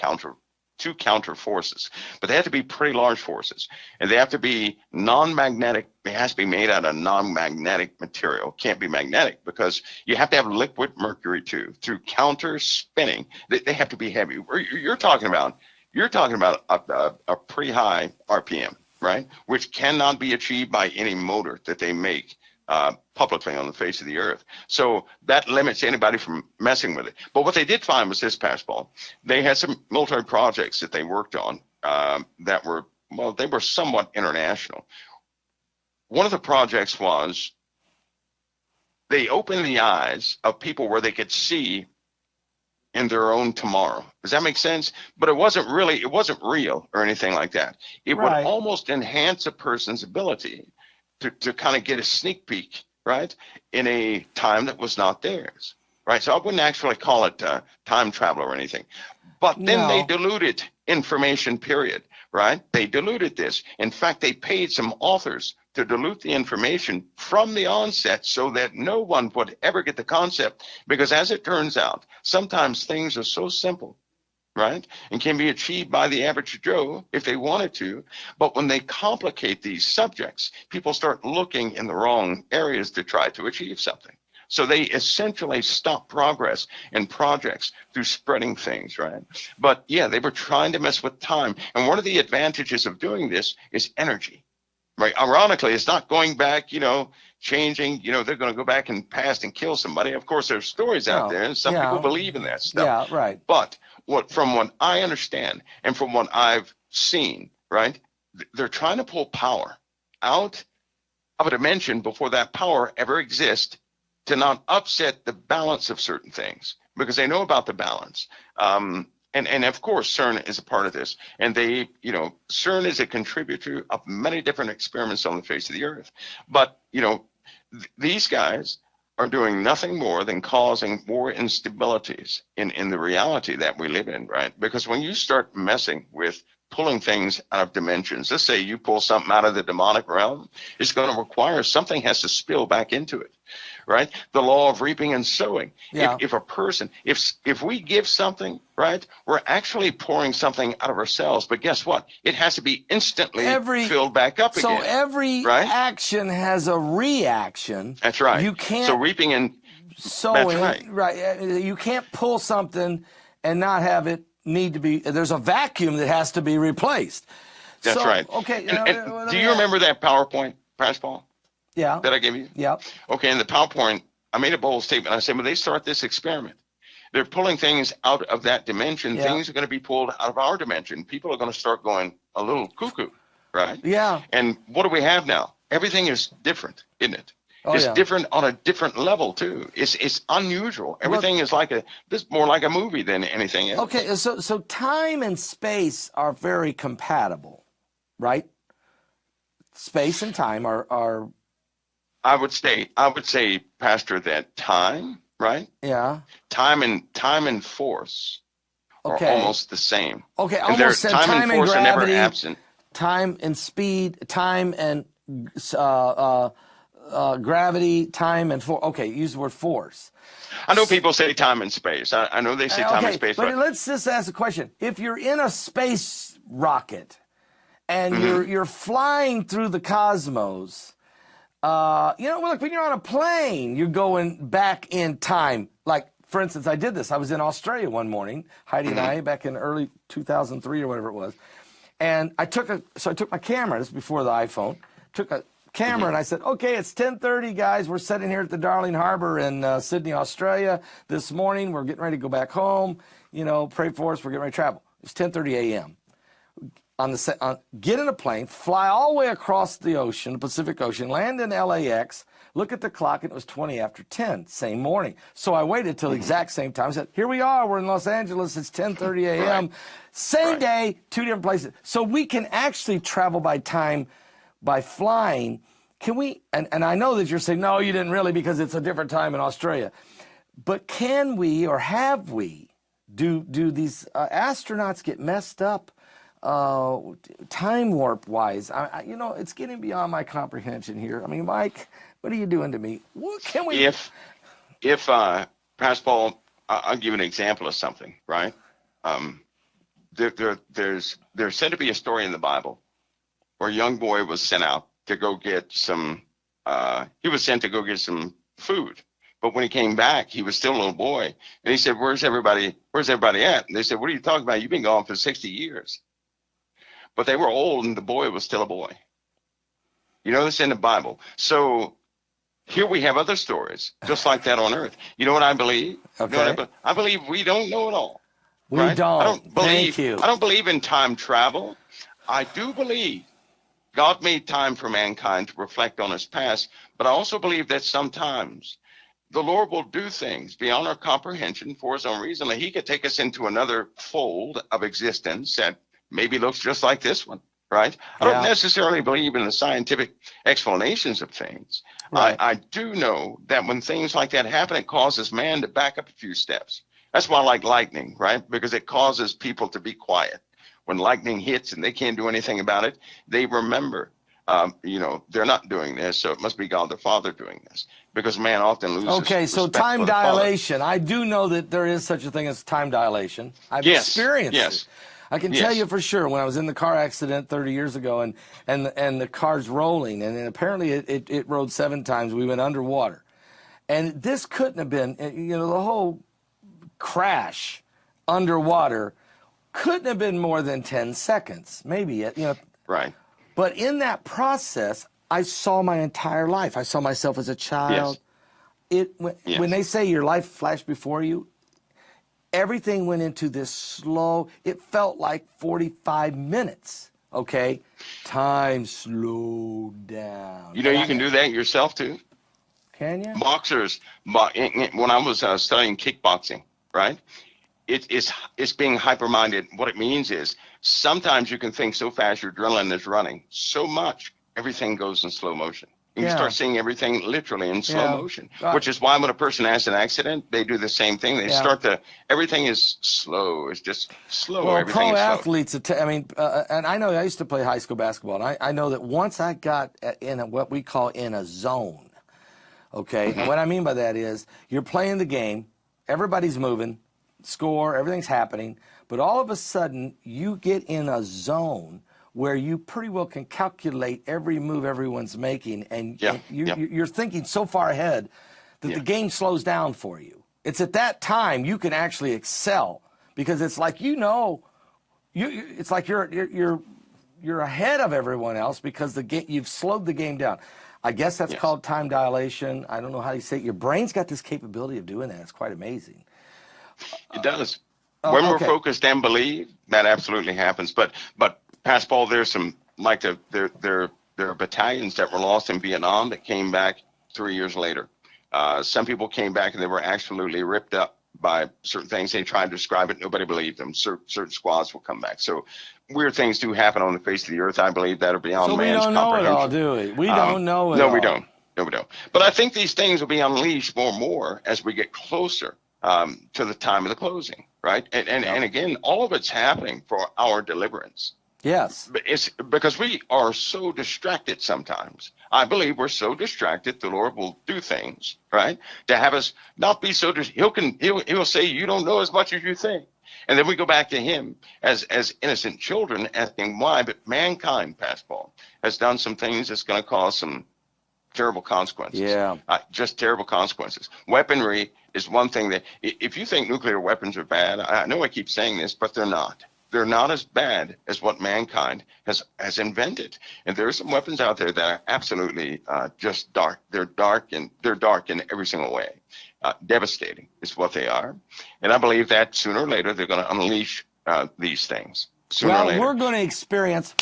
two counter forces. But they have to be pretty large forces, and they have to be non-magnetic. It has to be made out of non-magnetic material. Can't be magnetic, because you have to have liquid mercury too. Through counter spinning, they have to be heavy. You're talking about a pretty high RPM, right? Which cannot be achieved by any motor that they make publicly on the face of the earth. So that limits anybody from messing with it. But what they did find was this, Pascal. They had some military projects that they worked on that were, well, they were somewhat international. One of the projects was they opened the eyes of people where they could see in their own tomorrow. Does that make sense? But it wasn't real or anything like that. It would almost enhance a person's ability to kind of get a sneak peek, right, in a time that was not theirs, right? So I wouldn't actually call it time travel or anything. But then they diluted information, period, right? They diluted this. In fact, they paid some authors to dilute the information from the onset so that no one would ever get the concept. Because as it turns out, sometimes things are so simple, right, and can be achieved by the average Joe if they wanted to. But when they complicate these subjects, people start looking in the wrong areas to try to achieve something. So they essentially stop progress in projects through spreading things, right? But yeah, they were trying to mess with time. And one of the advantages of doing this is energy, right? Ironically, it's not going back, changing, they're going to go back in the past and kill somebody. Of course, there's stories out there, and some people believe in that stuff. Yeah, right. But from what I understand and from what I've seen, right, they're trying to pull power out of a dimension before that power ever exists, to not upset the balance of certain things, because they know about the balance. And of course, CERN is a part of this. And CERN is a contributor of many different experiments on the face of the earth. But, these guys are doing nothing more than causing more instabilities in the reality that we live in, right? Because when you start messing with pulling things out of dimensions, let's say you pull something out of the demonic realm, it's going to require something has to spill back into it, right? The law of reaping and sowing. Yeah. If we give something, right, we're actually pouring something out of ourselves. But guess what? It has to be instantly filled back up again. So every action has a reaction. That's right. You can't. So reaping and sowing. That's right. You can't pull something and not have it need to be. There's a vacuum that has to be replaced. That's right. Okay. And do you remember that PowerPoint, Pascal? Yeah. That I gave you? Yeah. Okay, in the PowerPoint, I made a bold statement. I said, when they start this experiment, they're pulling things out of that dimension. Yeah. Things are going to be pulled out of our dimension. People are going to start going a little cuckoo, right? Yeah. And what do we have now? Everything is different, isn't it? It's different on a different level too. It's unusual. Everything is this more like a movie than anything else. Okay, so time and space are very compatible. right? Space and time are. I would say, Pastor, that time, right? Yeah. Time and force are almost the same. Okay, And almost said time and force gravity, are never absent. Time and speed, time and gravity, time and force. Okay, use the word force. I know people say time and space. I know they say time and space. But let's just ask a question. If you're in a space rocket and you're flying through the cosmos, like when you're on a plane, you're going back in time. Like, for instance, I did this. I was in Australia one morning, Heidi and I, back in early 2003 or whatever it was. And I took my camera, this is before the iPhone, took a camera and I said, okay, it's 10:30, guys. We're sitting here at the Darling Harbour in Sydney, Australia this morning. We're getting ready to go back home. Pray for us. We're getting ready to travel. It's 10:30 a.m. Get in a plane, fly all the way across the ocean, the Pacific Ocean, land in LAX, look at the clock, and it was 20 after 10, same morning. So I waited till the exact same time. I said, here we are, we're in Los Angeles, it's 10:30 a.m. Right. Same day, two different places. So we can actually travel by time by flying. Can we, and I know that you're saying, no, you didn't really because it's a different time in Australia. But can we, or have we, do these astronauts get messed up? Time warp wise, it's getting beyond my comprehension here. I mean, Mike, what are you doing to me? What can we? If Pastor Paul, I'll give an example of something, right? There's said to be a story in the Bible where a young boy was sent out to go get some. He was sent to go get some food, but when he came back, he was still a little boy, and he said, "Where's everybody? Where's everybody at?" And they said, "What are you talking about? You've been gone for 60 years." But they were old, and the boy was still a boy. This in the Bible. So here we have other stories, just like that on Earth. You know what I believe? Okay. I believe we don't know it all. We right? don't. Thank you. I don't believe in time travel. I do believe God made time for mankind to reflect on his past, but I also believe that sometimes the Lord will do things beyond our comprehension for his own reason. Like he could take us into another fold of existence that maybe looks just like this one, right? I don't necessarily believe in the scientific explanations of things. Right. I do know that when things like that happen, it causes man to back up a few steps. That's why I like lightning, right? Because it causes people to be quiet. When lightning hits and they can't do anything about it, they remember, they're not doing this, so it must be God the Father doing this. Because man often loses Okay, so time dilation. I do know that there is such a thing as time dilation. I've experienced it. I can tell you for sure when I was in the car accident 30 years ago and the car's rolling, and apparently it rode 7 times. We went underwater. And this couldn't have been, the whole crash underwater couldn't have been more than 10 seconds, maybe. Right. But in that process, I saw my entire life. I saw myself as a child. Yes. When they say your life flashed before you, everything went into this slow, it felt like 45 minutes, okay? Time slowed down. You can do that yourself, too. Can you? Boxers, when I was studying kickboxing, right, it's being hyper-minded. What it means is sometimes you can think so fast your adrenaline is running so much, everything goes in slow motion. You start seeing everything literally in slow motion, which is why when a person has an accident, they do the same thing. They everything is slow. It's just slow. Well, pro athletes, and I know I used to play high school basketball, and I know that once I got in what we call in a zone, okay? And what I mean by that is you're playing the game, everybody's moving, score, everything's happening, but all of a sudden you get in a zone where you pretty well can calculate every move everyone's making, and you're thinking so far ahead that the game slows down for you. It's at that time you can actually excel because it's like it's like you're ahead of everyone else because you've slowed the game down. I guess that's called time dilation. I don't know how you say it. Your brain's got this capability of doing that. It's quite amazing. It does. When we're focused and believe, that absolutely happens. But Pastor Paul, there's some there are battalions that were lost in Vietnam that came back 3 years later. Some people came back and they were absolutely ripped up. by certain things. They tried to describe it. Nobody believed them. Certain squads will come back. So weird things do happen on the face of the earth. I believe that are beyond man's comprehension. So we don't know it all, do we? We don't know it all. No, we don't. No, we don't. But I think these things will be unleashed more and more as we get closer to the time of the closing, right? And again, all of it's happening for our deliverance. Yes. It's because we are so distracted sometimes. I believe we're so distracted, the Lord will do things, right, to have us not be so he'll say, you don't know as much as you think. And then we go back to him as innocent children asking why. But mankind, Pastor Paul, has done some things that's going to cause some terrible consequences. Yeah. Just terrible consequences. Weaponry is one thing that, if you think nuclear weapons are bad, I know I keep saying this, but they're not. They're not as bad as what mankind has invented. And there are some weapons out there that are absolutely just dark. They're dark in every single way. Devastating is what they are. And I believe that sooner or later they're going to unleash these things. Well, we're going to experience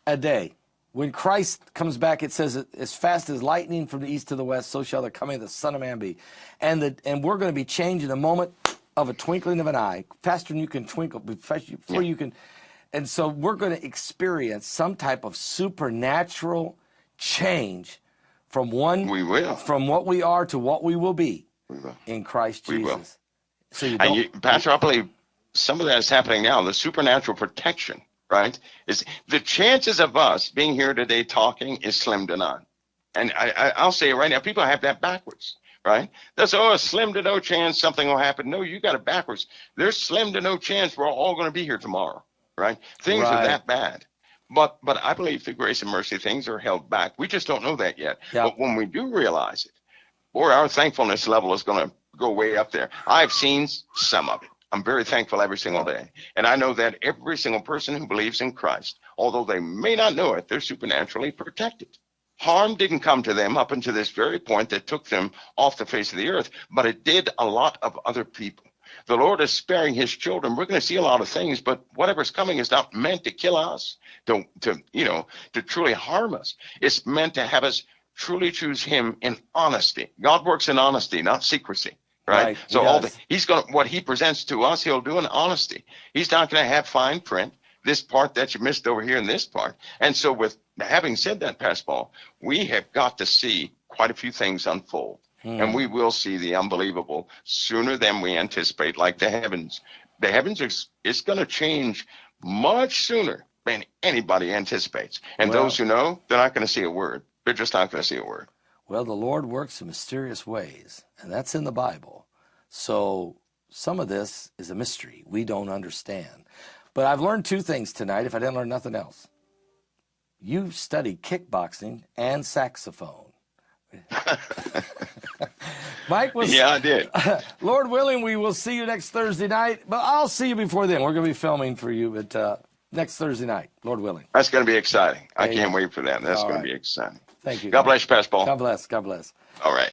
a day. When Christ comes back, it says, as fast as lightning from the east to the west, so shall the coming of the Son of Man be. And we're going to be changed in a moment of a twinkling of an eye, faster than you can twinkle, before you can. And so we're going to experience some type of supernatural change from from what we are to what we will be in Christ Jesus. We will. So Pastor, I believe some of that is happening now. The supernatural protection, right, is the chances of us being here today talking is slim to none. And I'll say it right now, people have that backwards. Right? That's a slim to no chance something will happen. No, you got it backwards. There's slim to no chance we're all going to be here tomorrow. Right? Things are that bad. But I believe through grace and mercy, things are held back. We just don't know that yet. Yep. But when we do realize it, boy, our thankfulness level is going to go way up there. I've seen some of it. I'm very thankful every single day. And I know that every single person who believes in Christ, although they may not know it, they're supernaturally protected. Harm didn't come to them up until this very point that took them off the face of the earth, but it did a lot of other people. The Lord is sparing his children. We're going to see a lot of things, but whatever's coming is not meant to kill us, to truly harm us. It's meant to have us truly choose him in honesty. God works in honesty, not secrecy. Right? So what he presents to us, he'll do in honesty. He's not going to have fine print. This part that you missed over here in this part. And so with having said that, Pastor Paul, we have got to see quite a few things unfold. And we will see the unbelievable sooner than we anticipate, like the heavens. The heavens it's going to change much sooner than anybody anticipates. And those who know, they're not going to see a word. They're just not going to see a word. Well, the Lord works in mysterious ways, and that's in the Bible. So some of this is a mystery we don't understand. But I've learned two things tonight, if I didn't learn nothing else. You studied kickboxing and saxophone. Mike was... Yeah, I did. Lord willing, we will see you next Thursday night. But I'll see you before then. We're going to be filming for you but next Thursday night, Lord willing. That's going to be exciting. I can't wait for that. That's going to be exciting. Thank you. God bless you, Pastor Paul. God bless. God bless. All right.